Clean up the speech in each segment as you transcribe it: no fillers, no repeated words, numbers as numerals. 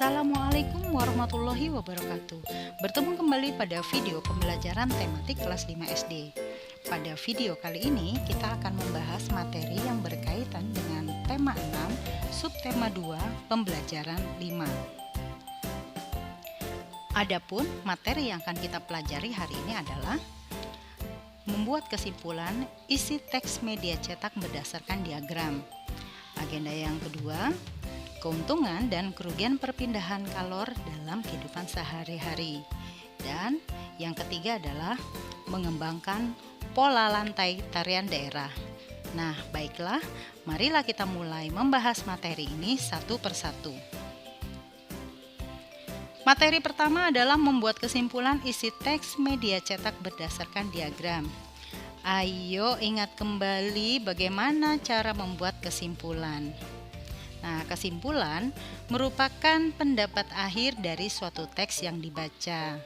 Assalamualaikum warahmatullahi wabarakatuh. Bertemu kembali pada video pembelajaran tematik kelas 5 SD. Pada video kali ini kita akan membahas materi yang berkaitan dengan tema 6, subtema 2, pembelajaran 5. Adapun materi yang akan kita pelajari hari ini adalah membuat kesimpulan isi teks media cetak berdasarkan diagram. Agenda yang kedua, keuntungan dan kerugian perpindahan kalor dalam kehidupan sehari-hari. Dan yang ketiga adalah mengembangkan pola lantai tarian daerah. Nah, baiklah, marilah kita mulai membahas materi ini satu persatu. Materi pertama adalah membuat kesimpulan isi teks media cetak berdasarkan diagram. Ayo ingat kembali bagaimana cara membuat kesimpulan. Nah, kesimpulan merupakan pendapat akhir dari suatu teks yang dibaca.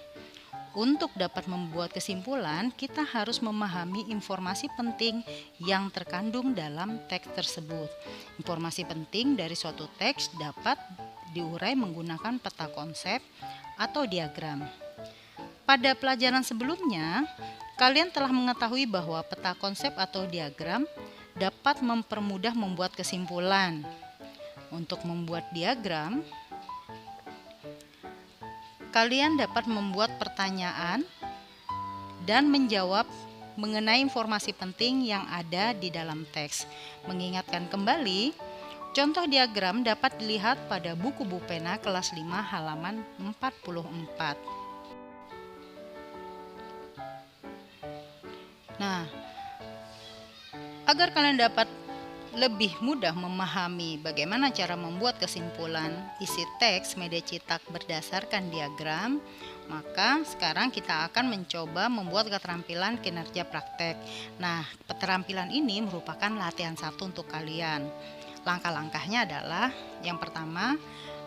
Untuk dapat membuat kesimpulan, kita harus memahami informasi penting yang terkandung dalam teks tersebut. Informasi penting dari suatu teks dapat diurai menggunakan peta konsep atau diagram. Pada pelajaran sebelumnya, kalian telah mengetahui bahwa peta konsep atau diagram dapat mempermudah membuat kesimpulan. Untuk membuat diagram, kalian dapat membuat pertanyaan dan menjawab mengenai informasi penting yang ada di dalam teks. Mengingatkan kembali, contoh diagram dapat dilihat pada buku Bupena kelas 5 halaman 44. Nah, agar kalian dapat lebih mudah memahami bagaimana cara membuat kesimpulan isi teks media cetak berdasarkan diagram, maka sekarang kita akan mencoba membuat keterampilan kinerja praktek. Nah, keterampilan ini merupakan latihan satu untuk kalian. Langkah-langkahnya adalah yang pertama,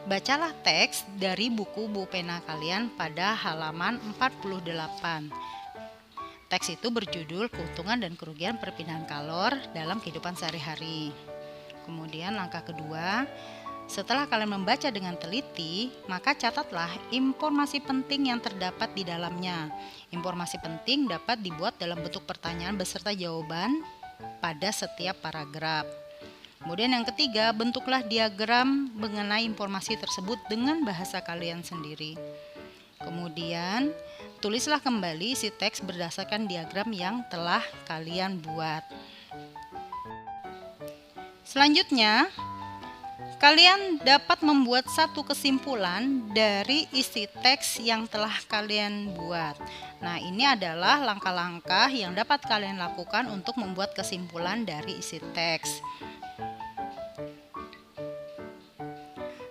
bacalah teks dari buku Bupena kalian pada halaman 48. Teks itu berjudul keuntungan dan kerugian perpindahan kalor dalam kehidupan sehari-hari. Kemudian langkah kedua, setelah kalian membaca dengan teliti, maka catatlah informasi penting yang terdapat di dalamnya. Informasi penting dapat dibuat dalam bentuk pertanyaan beserta jawaban pada setiap paragraf. Kemudian yang ketiga, bentuklah diagram mengenai informasi tersebut dengan bahasa kalian sendiri. Kemudian, tulislah kembali isi teks berdasarkan diagram yang telah kalian buat. Selanjutnya, kalian dapat membuat satu kesimpulan dari isi teks yang telah kalian buat. Nah, ini adalah langkah-langkah yang dapat kalian lakukan untuk membuat kesimpulan dari isi teks.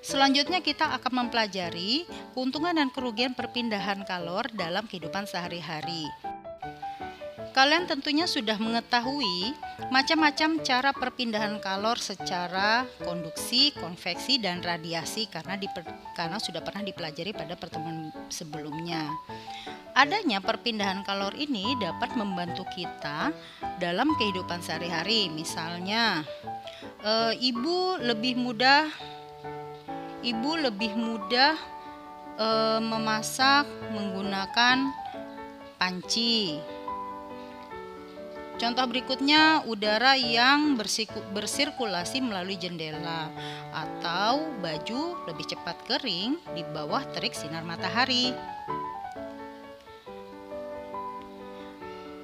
Selanjutnya kita akan mempelajari keuntungan dan kerugian perpindahan kalor dalam kehidupan sehari-hari. Kalian tentunya sudah mengetahui macam-macam cara perpindahan kalor secara konduksi, konveksi, dan radiasi karena sudah pernah dipelajari pada pertemuan sebelumnya. Adanya perpindahan kalor ini dapat membantu kita dalam kehidupan sehari-hari. Misalnya, ibu lebih mudah memasak menggunakan panci. Contoh berikutnya, udara yang bersirkulasi melalui jendela, atau baju lebih cepat kering di bawah terik sinar matahari.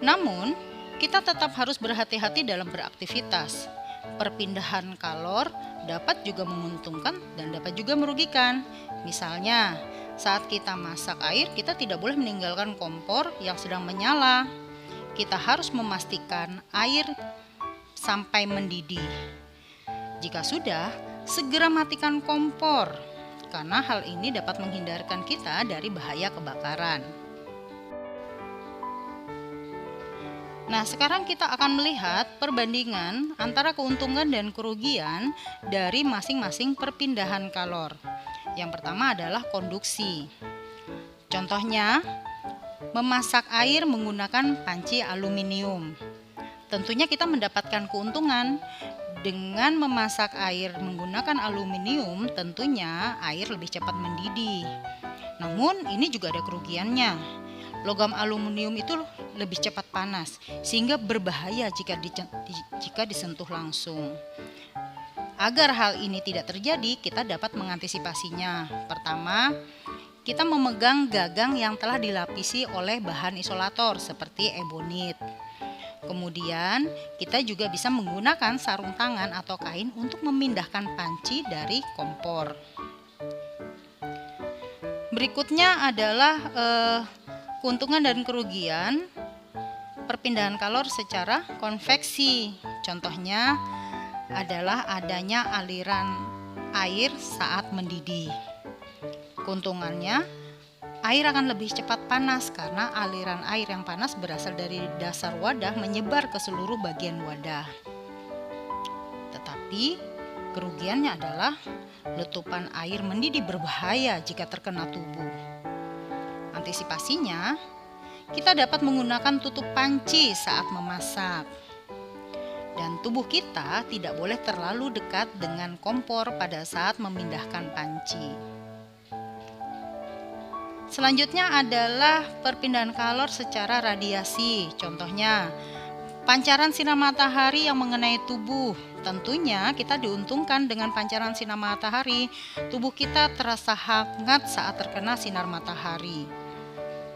Namun, kita tetap harus berhati-hati dalam beraktivitas. Perpindahan kalor dapat juga menguntungkan dan dapat juga merugikan. Misalnya, saat kita masak air, kita tidak boleh meninggalkan kompor yang sedang menyala. Kita harus memastikan air sampai mendidih. Jika sudah, segera matikan kompor, karena hal ini dapat menghindarkan kita dari bahaya kebakaran. Nah, sekarang kita akan melihat perbandingan antara keuntungan dan kerugian dari masing-masing perpindahan kalor. Yang pertama adalah konduksi. Contohnya, memasak air menggunakan panci aluminium. Tentunya kita mendapatkan keuntungan Dengan memasak air menggunakan aluminium, tentunya air lebih cepat mendidih. Namun ini juga ada kerugiannya. Logam aluminium itu lebih cepat panas, sehingga berbahaya jika disentuh langsung. Agar hal ini tidak terjadi, kita dapat mengantisipasinya. Pertama, kita memegang gagang yang telah dilapisi oleh bahan isolator seperti ebonit. Kemudian, kita juga bisa menggunakan sarung tangan atau kain untuk memindahkan panci dari kompor. Berikutnya adalah keuntungan dan kerugian perpindahan kalor secara konveksi. Contohnya adalah adanya aliran air saat mendidih. Keuntungannya, air akan lebih cepat panas karena aliran air yang panas berasal dari dasar wadah menyebar ke seluruh bagian wadah. Tetapi kerugiannya adalah letupan air mendidih berbahaya jika terkena tubuh. Antisipasinya, kita dapat menggunakan tutup panci saat memasak. Dan tubuh kita tidak boleh terlalu dekat dengan kompor pada saat memindahkan panci. Selanjutnya adalah perpindahan kalor secara radiasi. Contohnya, pancaran sinar matahari yang mengenai tubuh. Tentunya kita diuntungkan dengan pancaran sinar matahari. Tubuh kita terasa hangat saat terkena sinar matahari.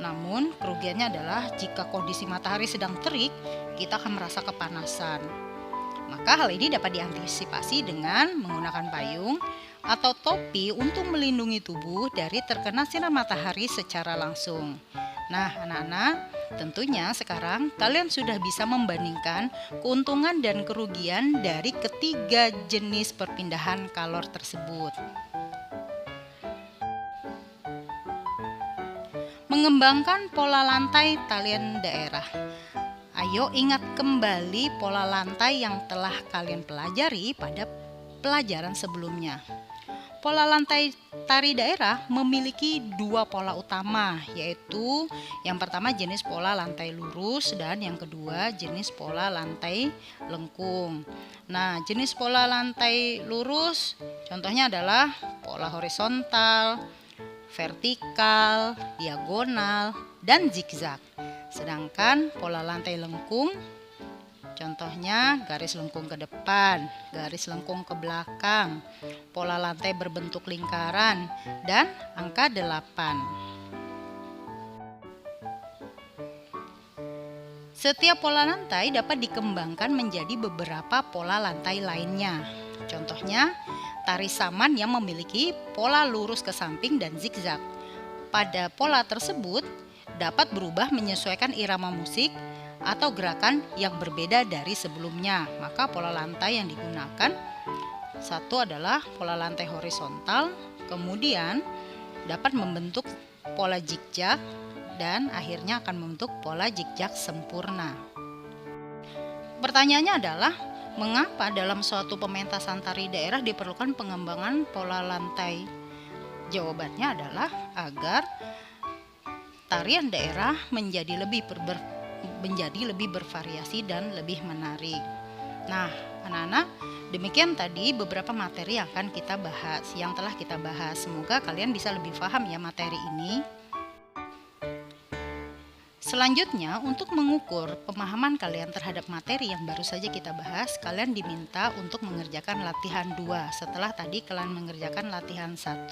Namun, kerugiannya adalah jika kondisi matahari sedang terik, kita akan merasa kepanasan. Maka hal ini dapat diantisipasi dengan menggunakan payung atau topi untuk melindungi tubuh dari terkena sinar matahari secara langsung. Nah, anak-anak, tentunya sekarang kalian sudah bisa membandingkan keuntungan dan kerugian dari ketiga jenis perpindahan kalor tersebut. Mengembangkan pola lantai talian daerah. Ayo ingat kembali pola lantai yang telah kalian pelajari pada pelajaran sebelumnya. Pola lantai tari daerah memiliki dua pola utama, yaitu yang pertama jenis pola lantai lurus dan yang kedua jenis pola lantai lengkung. Nah, jenis pola lantai lurus contohnya adalah pola horizontal, vertikal, diagonal, dan zigzag. Sedangkan pola lantai lengkung contohnya garis lengkung ke depan, garis lengkung ke belakang, pola lantai berbentuk lingkaran, dan angka 8. Setiap pola lantai dapat dikembangkan menjadi beberapa pola lantai lainnya. Contohnya, tari saman yang memiliki pola lurus ke samping dan zigzag. Pada pola tersebut, dapat berubah menyesuaikan irama musik atau gerakan yang berbeda dari sebelumnya. Maka pola lantai yang digunakan satu adalah pola lantai horizontal, kemudian dapat membentuk pola zigzag dan akhirnya akan membentuk pola zigzag sempurna. Pertanyaannya adalah, mengapa dalam suatu pementasan tari daerah diperlukan pengembangan pola lantai? Jawabannya adalah agar tarian daerah menjadi lebih bervariasi dan lebih menarik. Nah, anak-anak, demikian tadi beberapa materi yang akan kita bahas, yang telah kita bahas. Semoga kalian bisa lebih paham ya materi ini. Selanjutnya, untuk mengukur pemahaman kalian terhadap materi yang baru saja kita bahas, kalian diminta untuk mengerjakan latihan 2 setelah tadi kalian mengerjakan latihan 1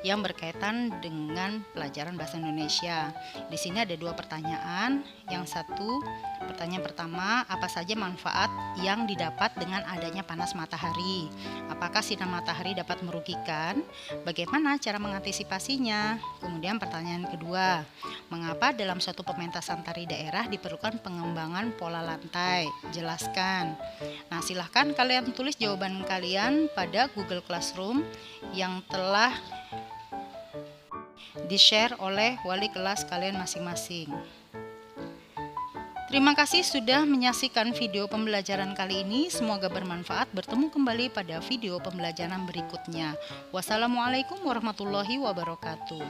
yang berkaitan dengan pelajaran bahasa Indonesia. Di sini ada 2 pertanyaan. Yang satu, pertanyaan pertama, apa saja manfaat yang didapat dengan adanya panas matahari? Apakah sinar matahari dapat merugikan? Bagaimana cara mengantisipasinya? Kemudian pertanyaan kedua, mengapa dalam suatu pementasan tari daerah diperlukan pengembangan pola lantai? Jelaskan. Nah, silahkan kalian tulis jawaban kalian pada Google Classroom yang telah di-share oleh wali kelas kalian masing-masing. Terima kasih sudah menyaksikan video pembelajaran kali ini. Semoga bermanfaat. Bertemu kembali pada video pembelajaran berikutnya. Wassalamualaikum warahmatullahi wabarakatuh.